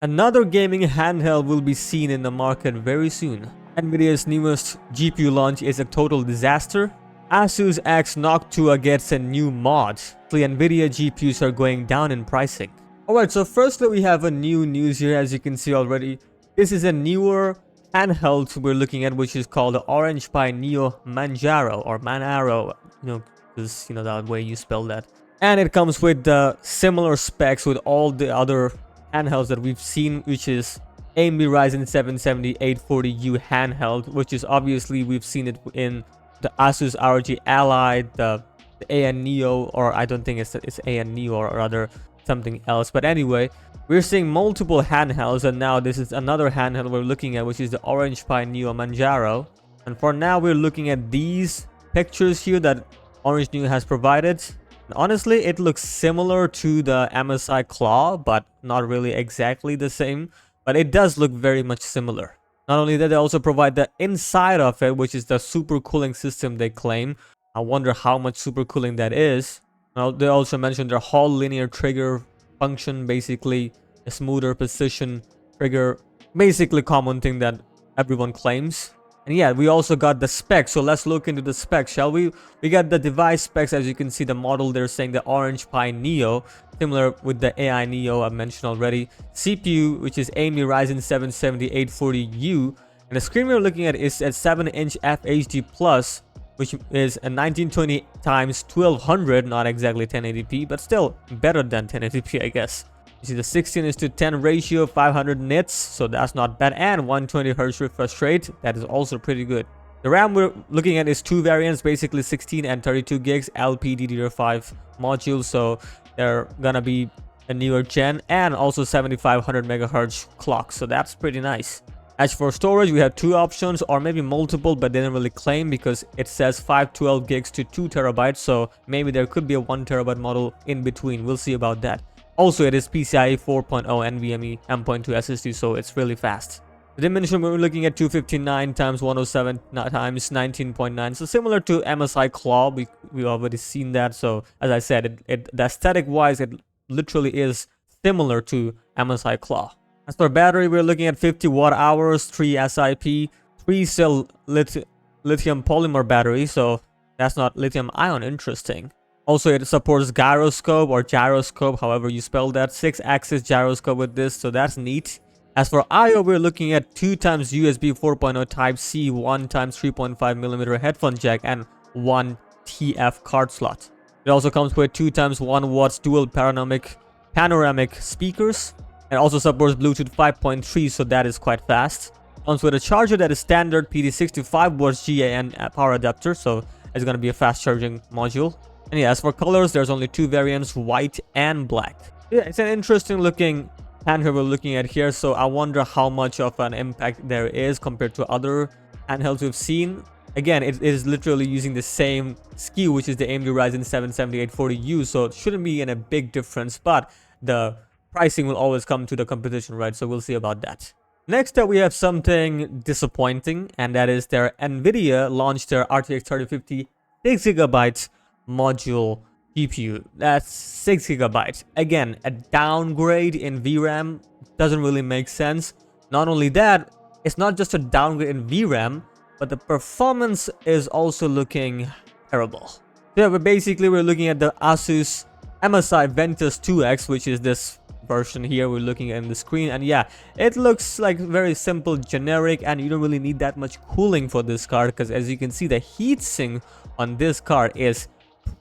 Another gaming handheld will be seen in the market very soon. Nvidia's newest GPU launch is a total disaster. ASUS X Noctua gets a new mod. The Nvidia GPUs are going down in pricing. Alright, so firstly we have a new news here, as you can see already. This is a newer handheld we're looking at, which is called the Orange Pi Neo Manjaro or Manaro, because that way you spell that. And it comes with the similar specs with all the other handhelds that we've seen, which is AMD Ryzen 7 7840U handheld, which is obviously we've seen it in the ASUS ROG Ally, the AN Neo, or I don't think it's AN Neo or rather something else. But anyway, we're seeing multiple handhelds, and now this is another handheld we're looking at, which is the Orange Pi Neo Manjaro. And for now, we're looking at these pictures here that Orange Neo has provided. And honestly, it looks similar to the MSI Claw, but not really exactly the same. But it does look very much similar. Not only that, they also provide the inside of it, which is the super cooling system they claim. I wonder how much super cooling that is. Now, they also mentioned their Hall linear trigger function, basically a smoother precision trigger, basically common thing that everyone claims. And yeah, we also got the specs, so let's look into the specs, shall we? We got the device specs. As you can see, the model they're saying the Orange Pi Neo, similar with the AI Neo I mentioned already. CPU, which is AMD Ryzen 7 7840U, and the screen we're looking at is at 7-inch FHD plus, which is a 1920 x 1200, not exactly 1080p, but still better than 1080p, I guess. You see the 16:10 ratio, 500 nits, so that's not bad, and 120 Hz refresh rate, that is also pretty good. The RAM we're looking at is two variants, basically 16 and 32 gigs LPDDR5 modules, so they're gonna be a newer gen, and also 7500 megahertz clock, so that's pretty nice. As for storage, we have two options, or maybe multiple, but they didn't really claim because it says 512 gigs to 2 terabytes, so maybe there could be a 1 terabyte model in between. We'll see about that. Also, it is PCIe 4.0 NVMe M.2 SSD, so it's really fast. The dimension we're looking at 259 x 107 x 19.9, so similar to MSI Claw. We already seen that. So as I said, the aesthetic wise, it literally is similar to MSI Claw. As for battery, we're looking at 50 watt hours, 3 SiP, 3 cell lithium polymer battery, so that's not lithium ion. Interesting. Also, it supports gyroscope, however you spell that, 6-axis gyroscope with this, so that's neat. As for I/O, we're looking at 2 times USB 4.0 Type-C, 1 times 3.5mm headphone jack, and 1 TF card slot. It also comes with 2 times 1 watts dual panoramic speakers, and also supports Bluetooth 5.3, so that is quite fast. Comes with a charger that is standard PD 65 watts GaN power adapter, so it's going to be a fast charging module. And yeah, as for colors, there's only two variants, white and black. Yeah, it's an interesting looking handheld we're looking at here, so I wonder how much of an impact there is compared to other handhelds we've seen. Again, it is literally using the same SKU, which is the AMD Ryzen 7 7840U, so it shouldn't be in a big difference, but the pricing will always come to the competition, right? So we'll see about that. Next up, we have something disappointing, and that is their Nvidia launched their RTX 3050 6GB module GPU. That's 6GB. Again, a downgrade in VRAM doesn't really make sense. Not only that, it's not just a downgrade in VRAM, but the performance is also looking terrible. Yeah, but basically we're looking at the ASUS MSI Ventus 2X, which is this version here we're looking at in the screen, and yeah, it looks like very simple, generic, and you don't really need that much cooling for this card, because as you can see, the heatsink on this card is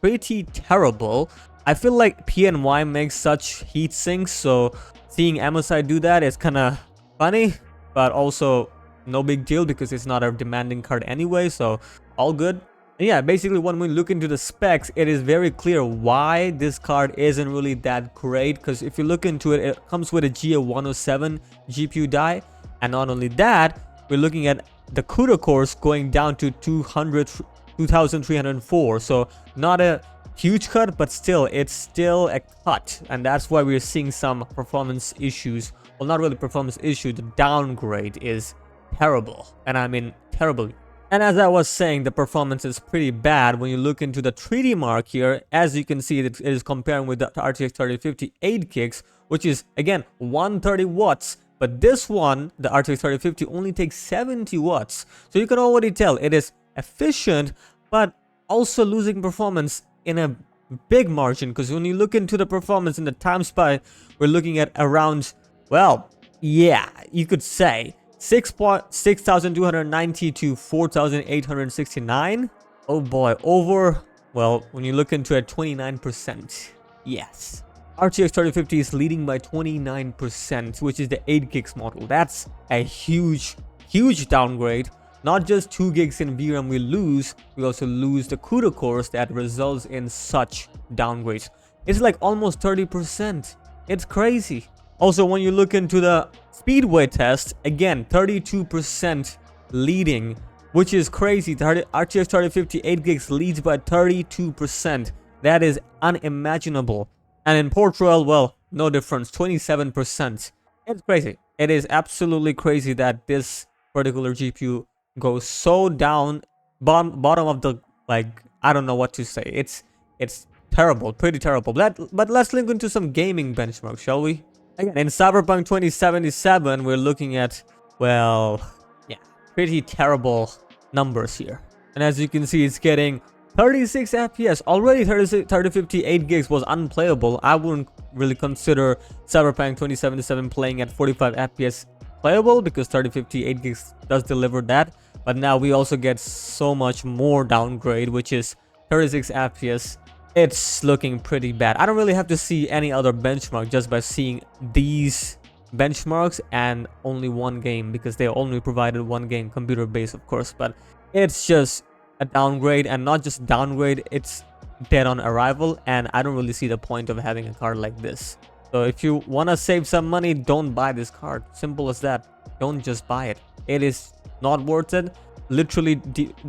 pretty terrible. I feel like PNY makes such heat sinks, so seeing MSI do that is kind of funny, but also no big deal because it's not a demanding card anyway, so all good. And yeah, basically when we look into the specs, it is very clear why this card isn't really that great, because if you look into it, it comes with a GA107 GPU die, and not only that, we're looking at the CUDA cores going down to 2304, so not a huge cut, but still, it's still a cut, and that's why we're seeing some performance issues. Well, not really performance issue, the downgrade is terrible, and I mean terrible. And as I was saying, the performance is pretty bad. When you look into the 3D mark here, as you can see, it is comparing with the RTX 3050 8 gigs, which is again 130 watts. But this one, the RTX 3050, only takes 70 watts. So you can already tell it is efficient, but also losing performance in a big margin. Because when you look into the performance in the time spy, we're looking at around, well, yeah, you could say 6,290 to 4,869. Oh boy, over, well, when you look into it, 29%. Yes. RTX 3050 is leading by 29%, which is the 8 gigs model. That's a huge downgrade. Not just 2 gigs in VRAM we also lose the CUDA cores that results in such downgrades. It's like almost 30%. It's crazy. Also, when you look into the speedway test, again, 32% leading, which is crazy. RTX 3050 8 gigs leads by 32%. That is unimaginable. And in Portugal, well, no difference, 27%. It's crazy. It is absolutely crazy that this particular GPU goes so down, bottom of the, like, I don't know what to say. It's terrible, pretty terrible. But let's link into some gaming benchmarks, shall we? Again, in Cyberpunk 2077, we're looking at, well, yeah, pretty terrible numbers here. And as you can see, it's getting 36 FPS. Already 3050 8 gigs was unplayable. I wouldn't really consider Cyberpunk 2077 playing at 45 FPS playable, because 3050 8 gigs does deliver that. But now we also get so much more downgrade, which is 36 FPS. It's looking pretty bad. I don't really have to see any other benchmark just by seeing these benchmarks and only one game, because they only provided one game, computer based of course. But it's just a downgrade, and not just downgrade, it's dead on arrival. And I don't really see the point of having a card like this. So if you want to save some money, don't buy this card. Simple as that. Don't just buy it. It is not worth it. Literally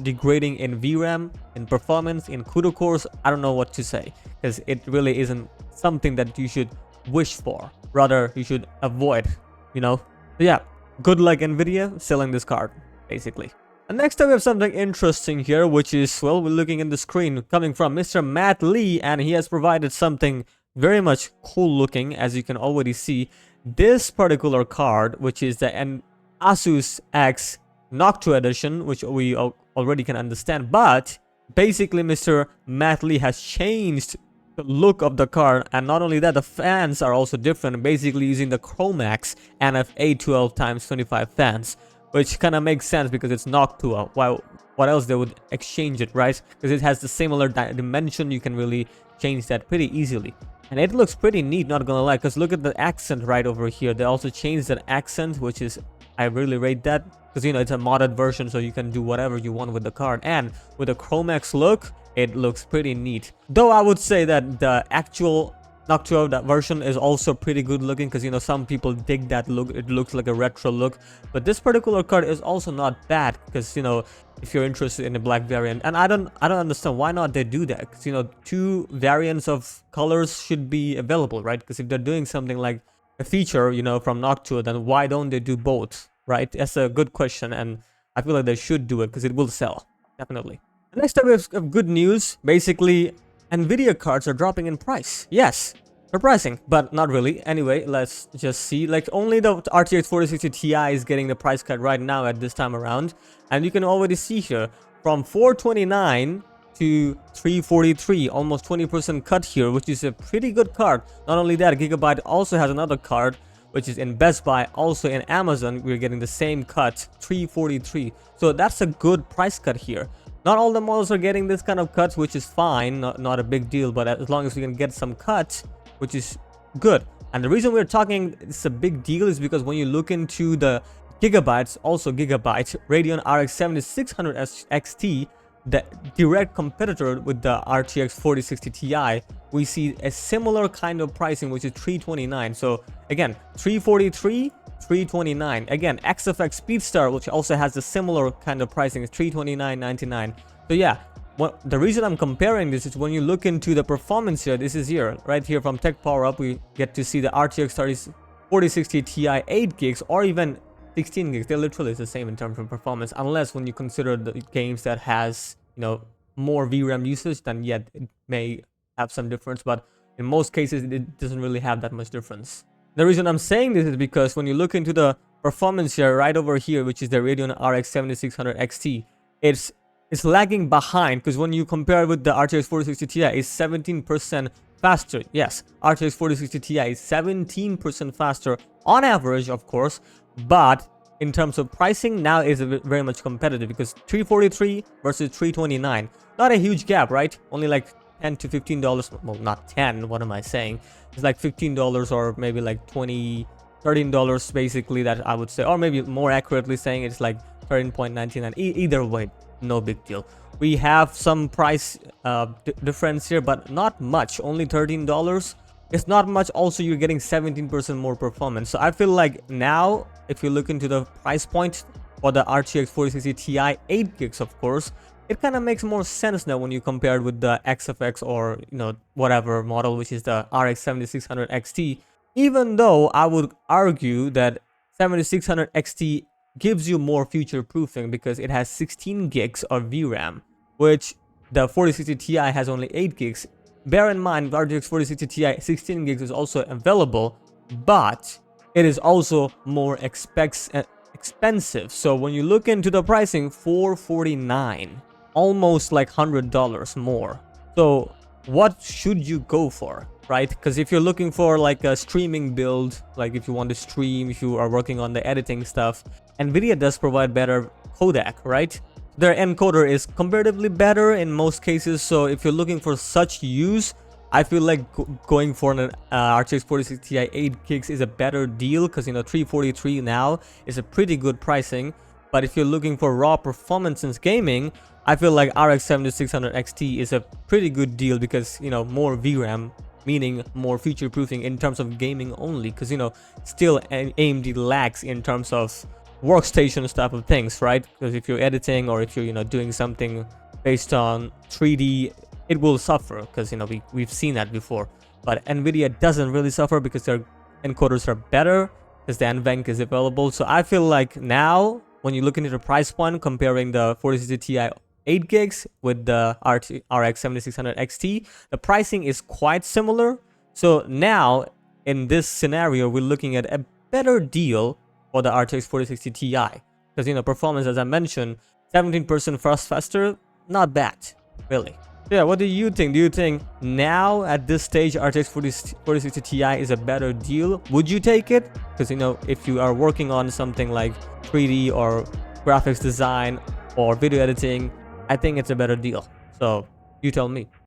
degrading in VRAM, in performance, in CUDA cores. I don't know what to say, because it really isn't something that you should wish for. Rather, you should avoid, you know. So yeah, good luck Nvidia selling this card, basically. And next up, we have something interesting here, which is, well, we're looking in the screen coming from Mr. Matt Lee, and he has provided something very much cool looking, as you can already see. This particular card, which is the ASUS X Noctua edition, which we already can understand, but basically Mr. Matt Lee has changed the look of the card. And not only that, the fans are also different, basically using the Chromax NFA 12x25 fans, which kind of makes sense because it's Noctua. Why, what else they would exchange it, right? Because it has the similar dimension. You can really change that pretty easily, and it looks pretty neat, not gonna lie. Because look at the accent right over here. They also changed that accent, which is, I really rate that, because you know it's a modded version, so you can do whatever you want with the card. And with the Chromax look, it looks pretty neat. Though I would say that the actual Noctua, that version, is also pretty good looking, because you know some people dig that look. It looks like a retro look. But this particular card is also not bad, because you know if you're interested in the black variant. And I don't understand why not they do that, because you know 2 variants of colors should be available, right? Because if they're doing something like a feature, you know, from Noctua, then why don't they do both, right? That's a good question, and I feel like they should do it, because it will sell, definitely. Next up, we have good news. Basically, Nvidia cards are dropping in price. Yes, surprising, but not really. Anyway, let's just see. Like, only the RTX 4060 Ti is getting the price cut right now at this time around. And you can already see here, from 429 to 343, almost 20% cut here, which is a pretty good card. Not only that, Gigabyte also has another card, which is in Best Buy. Also in Amazon, we're getting the same cut, 343. So that's a good price cut here. Not all the models are getting this kind of cuts, which is fine, not a big deal, but as long as we can get some cuts, which is good. And the reason we're talking it's a big deal is because when you look into the Gigabytes, also Gigabyte Radeon RX 7600 XT, the direct competitor with the RTX 4060 Ti, we see a similar kind of pricing, which is 329. So again, 343, 329. Again, XFX Speedstar, which also has a similar kind of pricing, is 329.99. So yeah, the reason I'm comparing this is when you look into the performance here, this is here, right here from Tech Power Up, we get to see the RTX 4060 Ti 8 gigs or even 16 gigs. They're literally the same in terms of performance, unless when you consider the games that has, you know, more VRAM usage, then yet it may have some difference. But in most cases it doesn't really have that much difference. The reason I'm saying this is because when you look into the performance here, right over here, which is the Radeon RX 7600 XT, it's lagging behind, because when you compare it with the RTX 4060 Ti, it's 17% faster. Yes, RTX 4060 Ti is 17% faster on average, of course, but in terms of pricing, now is very much competitive, because 343 versus 329, not a huge gap, right? Only like $10 to $15. Well, not 10, what am I saying? It's like $15 or maybe like $13 basically, that I would say, or maybe more accurately saying it's like 13.99. Either way, no big deal. We have some price difference here, but not much, only $13. It's not much. Also, you're getting 17% more performance. So I feel like now, if you look into the price point for the RTX 4060 Ti 8 gigs, of course, it kind of makes more sense now when you compare it with the XFX or, you know, whatever model, which is the RX 7600 XT. Even though I would argue that 7600 XT gives you more future proofing, because it has 16 gigs of VRAM, which the 4060 Ti has only 8 gigs. Bear in mind, RTX 4060 Ti 16 gigs is also available, but it is also more expensive. So when you look into the pricing, $449, almost like $100 more. So what should you go for, right? Because if you're looking for like a streaming build, like if you want to stream, if you are working on the editing stuff, Nvidia does provide better codec, right? Their encoder is comparatively better in most cases. So if you're looking for such use, I feel like going for an RTX 4060 Ti 8 gigs is a better deal, because, you know, 343 now is a pretty good pricing. But if you're looking for raw performance in gaming, I feel like RX 7600 XT is a pretty good deal, because, you know, more VRAM, meaning more future proofing in terms of gaming only, because, you know, still AMD lags in terms of workstation type of things, right? Because if you're editing, or if you're, you know, doing something based on 3D, it will suffer, because, you know, we've seen that before. But Nvidia doesn't really suffer, because their encoders are better, because the NVENC is available. So I feel like now, when you look into the price point, comparing the 4060 Ti 8 gigs with the RX 7600 XT, the pricing is quite similar. So now, in this scenario, we're looking at a better deal for the RTX 4060 Ti, because, you know, performance, as I mentioned, 17% faster, not bad, really. Yeah, what do you think? Do you think now at this stage RTX 4060 Ti is a better deal? Would you take it? Because, you know, if you are working on something like 3D or graphics design or video editing, I think it's a better deal. So you tell me.